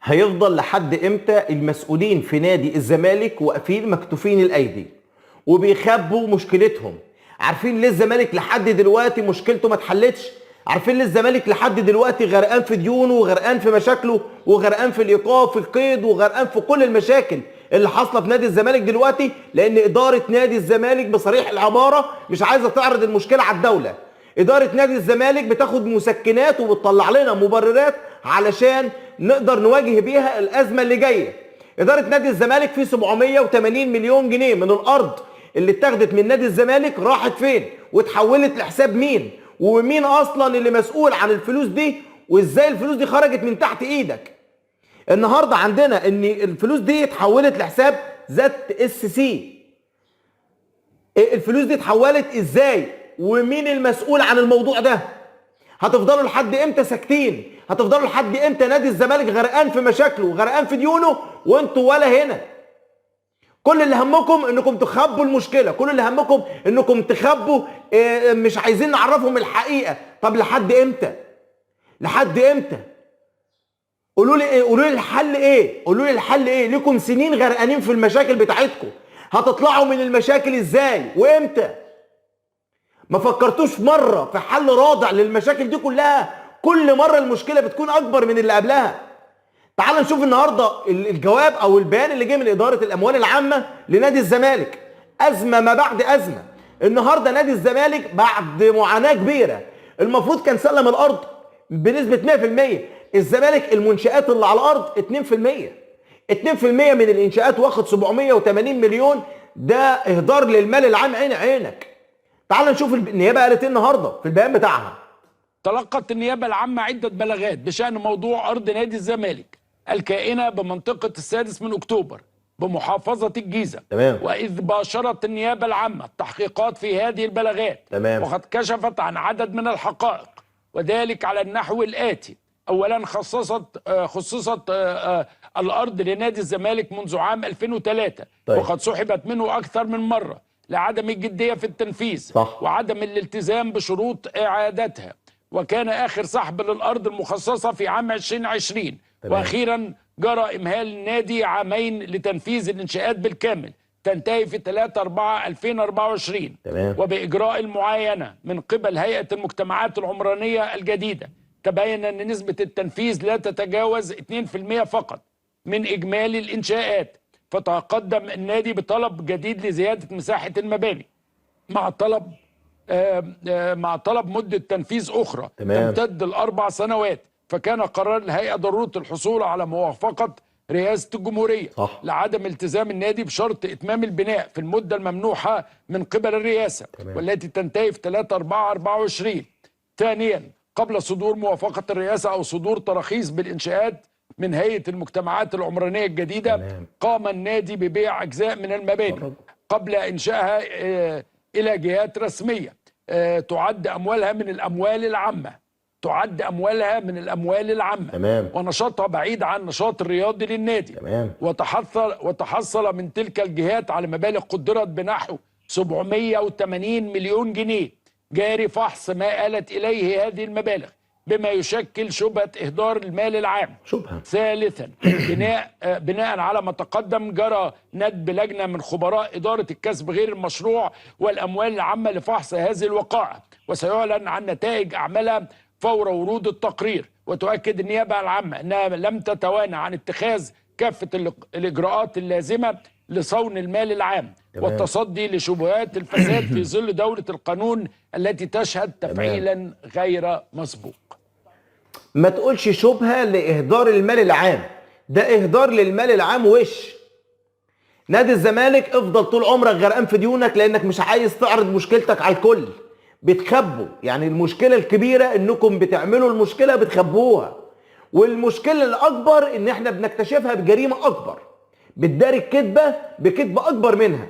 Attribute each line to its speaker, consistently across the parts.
Speaker 1: هيفضل لحد امتى المسؤولين في نادي الزمالك واقفين مكتوفين الايدي وبيخبوا مشكلتهم؟ عارفين ليه الزمالك لحد دلوقتي مشكلته ما اتحلتش؟ عارفين ليه الزمالك لحد دلوقتي غرقان في ديونه وغرقان في مشاكله وغرقان في الايقاف في القيد وغرقان في كل المشاكل اللي حاصله في نادي الزمالك دلوقتي؟ لان اداره نادي الزمالك بصريح العباره مش عايزه تعرض المشكله على الدوله. اداره نادي الزمالك بتاخد مسكنات وبتطلع لنا مبررات علشان نقدر نواجه بيها الازمه اللي جايه. اداره نادي الزمالك في 780 مليون جنيه من الارض اللي اتاخدت من نادي الزمالك راحت فين واتحولت لحساب مين؟ ومين اصلا اللي مسؤول عن الفلوس دي؟ وازاي الفلوس دي خرجت من تحت ايدك؟ النهارده عندنا ان الفلوس دي اتحولت لحساب ZSC. الفلوس دي اتحولت ازاي؟ ومين المسؤول عن الموضوع ده؟ هتفضلوا لحد امتى ساكتين؟ هتفضلوا لحد امتى نادي الزمالك غرقان في مشاكله وغرقان في ديونه وانتوا ولا هنا؟ كل اللي همكم انكم تخبوا المشكله، كل اللي همكم انكم تخبوا، مش عايزين نعرفهم الحقيقه. طب لحد امتى؟ لحد امتى؟ قولوا لي ايه؟ قولوا لي الحل ايه؟ قولوا لي الحل ايه؟ ليكم سنين غرقانين في المشاكل بتاعتكم، هتطلعوا من المشاكل ازاي وامتى؟ ما فكرتوش مره في حل رادع للمشاكل دي كلها؟ كل مره المشكله بتكون اكبر من اللي قبلها. تعال نشوف النهارده الجواب او البيان اللي جه من اداره الاموال العامه لنادي الزمالك. ازمه ما بعد ازمه. النهارده نادي الزمالك بعد معاناه كبيره المفروض كان سلم الارض بنسبه 100%. الزمالك المنشآت اللي على الارض 2%. 2% من الانشاءات واخد 780 مليون. ده اهدار للمال العام. عينك. تعال نشوف النيابه قالت ايه النهارده في البيان بتاعها.
Speaker 2: تلقت النيابه العامه عده بلاغات بشان موضوع ارض نادي الزمالك الكائنه بمنطقه السادس من اكتوبر بمحافظه الجيزه.
Speaker 1: تمام.
Speaker 2: واذ باشرت النيابه العامه التحقيقات في هذه البلاغات.
Speaker 1: تمام.
Speaker 2: وقد كشفت عن عدد من الحقائق وذلك على النحو الاتي: اولا خصصت الارض لنادي الزمالك منذ عام 2003.
Speaker 1: طيب.
Speaker 2: وقد سحبت منه اكثر من مره لعدم الجديه في التنفيذ.
Speaker 1: صح.
Speaker 2: وعدم الالتزام بشروط اعادتها. وكان آخر سحب للأرض المخصصة في عام 2020.
Speaker 1: تمام.
Speaker 2: وأخيرا جرى إمهال النادي عامين لتنفيذ الإنشاءات بالكامل تنتهي في 3/4/2024.
Speaker 1: تمام.
Speaker 2: وبإجراء المعاينة من قبل هيئة المجتمعات العمرانية الجديدة تبين أن نسبة التنفيذ لا تتجاوز 2% فقط من إجمالي الإنشاءات. فتقدم النادي بطلب جديد لزيادة مساحة المباني مع طلب مدة تنفيذ أخرى.
Speaker 1: تمام.
Speaker 2: تمتد ل4 سنوات. فكان قرار الهيئة ضرورة الحصول على موافقة رئاسة الجمهورية.
Speaker 1: صح.
Speaker 2: لعدم التزام النادي بشرط إتمام البناء في المدة الممنوحة من قبل الرئاسة.
Speaker 1: تمام.
Speaker 2: والتي تنتهي في 3/4/24. ثانيا، قبل صدور موافقة الرئاسة أو صدور تراخيص بالإنشاءات من هيئة المجتمعات العمرانية الجديدة.
Speaker 1: تمام.
Speaker 2: قام النادي ببيع أجزاء من المباني قبل إنشائها إلى جهات رسمية تعد أموالها من الأموال العامة.
Speaker 1: تمام.
Speaker 2: ونشاطها بعيد عن النشاط الرياضي للنادي.
Speaker 1: تمام.
Speaker 2: وتحصل من تلك الجهات على مبالغ قدرت بنحو 780 مليون جنيه جاري فحص ما آلت إليه هذه المبالغ بما يشكل شبهة إهدار المال العام.
Speaker 1: شبهة.
Speaker 2: ثالثا، بناء على ما تقدم جرى ندب لجنة من خبراء إدارة الكسب غير المشروع والأموال العامة لفحص هذه الوقائع. وسيعلن عن نتائج أعمالها فور ورود التقرير. وتؤكد النيابة العامة أنها لم تتوانى عن اتخاذ كافة الإجراءات اللازمة لصون المال العام.
Speaker 1: تمام.
Speaker 2: والتصدي لشبهات الفساد في ظل دولة القانون التي تشهد تفعيلا غير مسبوق.
Speaker 1: ما تقولش شبهة لإهدار المال العام، ده إهدار للمال العام. نادي الزمالك افضل طول عمرك غرقان في ديونك لأنك مش عايز تعرض مشكلتك على الكل. بتخبوا، يعني المشكلة الكبيرة انكم بتعملوا المشكلة بتخبوها، والمشكلة الأكبر ان احنا بنكتشفها بجريمة أكبر، بتداري الكذبة بكذبة أكبر منها.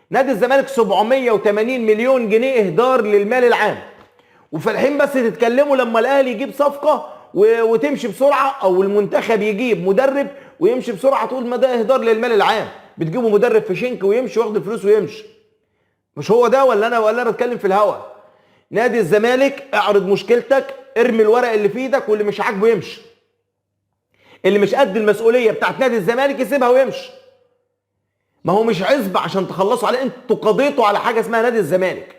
Speaker 1: نادي الزمالك 780 مليون جنيه إهدار للمال العام، وفالحين بس تتكلموا لما الأهلي يجيب صفقة وتمشي بسرعة، أو المنتخب يجيب مدرب ويمشي بسرعة تقول ما ده إهدار للمال العام. بتجيبوا مدرب في شنك ويمشي واخد الفلوس ويمشي. مش هو ده ولا أنا بتكلم في الهوا؟ نادي الزمالك اعرض مشكلتك، ارمي الورق اللي في ايدك واللي مش عاجبه يمشي. اللي مش قد المسؤوليه بتاعت نادي الزمالك يسيبها ويمشي. ما هو مش عزب عشان تخلصوا عليه، انتوا قضيتوا على حاجه اسمها نادي الزمالك.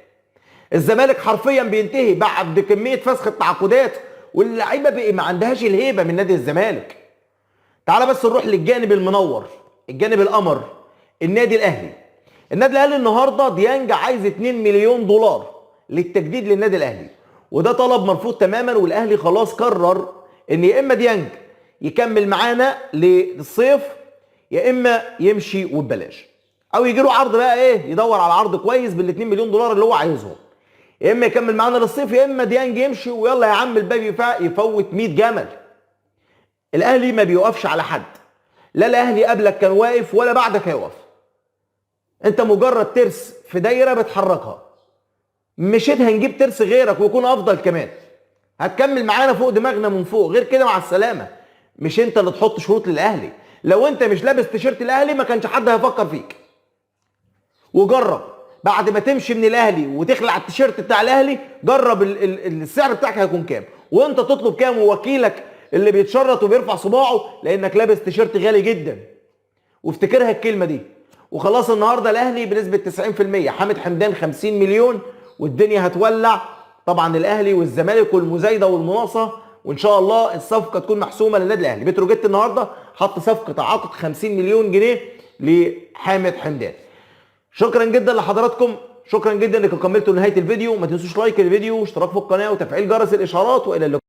Speaker 1: الزمالك حرفيا بينتهي بعد كميه فسخ التعاقدات، واللعيبه بقى ما عندهاش الهيبه من نادي الزمالك. تعال بس نروح للجانب المنور، الجانب القمر، النادي الاهلي. النادي الاهلي النهارده ديانج عايز 2 مليون دولار للتجديد للنادي الاهلي، وده طلب مرفوض تماما. والاهلي خلاص قرر ان يا اما ديانج يكمل معانا للصيف يا اما يمشي وببلاش، او يجي له عرض بقى ايه، يدور على عرض كويس بال 2 مليون دولار اللي هو عايزهم. يا اما يكمل معانا للصيف يا اما ديانج يمشي، ويلا يا عم الباب يفوت 100 جمل. الاهلي ما بيوقفش على حد، لا الاهلي قبلك كان واقف ولا بعدك هيقف. انت مجرد ترس في دايره بتحركها، مشيت هنجيب ترس غيرك ويكون افضل كمان، هتكمل معانا فوق دماغنا من فوق، غير كده مع السلامه. مش انت اللي تحط شروط للاهلي، لو انت مش لابس تيشيرت الاهلي ما كانش حد هيفكر فيك. وجرب بعد ما تمشي من الاهلي وتخلع التيشيرت بتاع الاهلي، جرب السعر بتاعك هيكون كام، وانت تطلب كام، ووكيلك اللي بيتشرط وبيرفع صباعه لانك لابس تيشيرت غالي جدا. وافتكرها الكلمه دي. وخلاص النهارده الاهلي بنسبه 90%، حامد حمدان 50 مليون والدنيا هتولع. طبعا الاهلي والزمالك والمزايده والمناصه، وان شاء الله الصفقه تكون محسومه للنادي الاهلي. بتروجيت النهارده حط صفقه تعاقد 50 مليون جنيه لحامد حمدان. شكرا جدا لحضراتكم، شكرا جدا انكم كملتوا لنهايه الفيديو. ما تنسوش لايك الفيديو واشتراك في القناه وتفعيل جرس الاشعارات، والى اللقاء.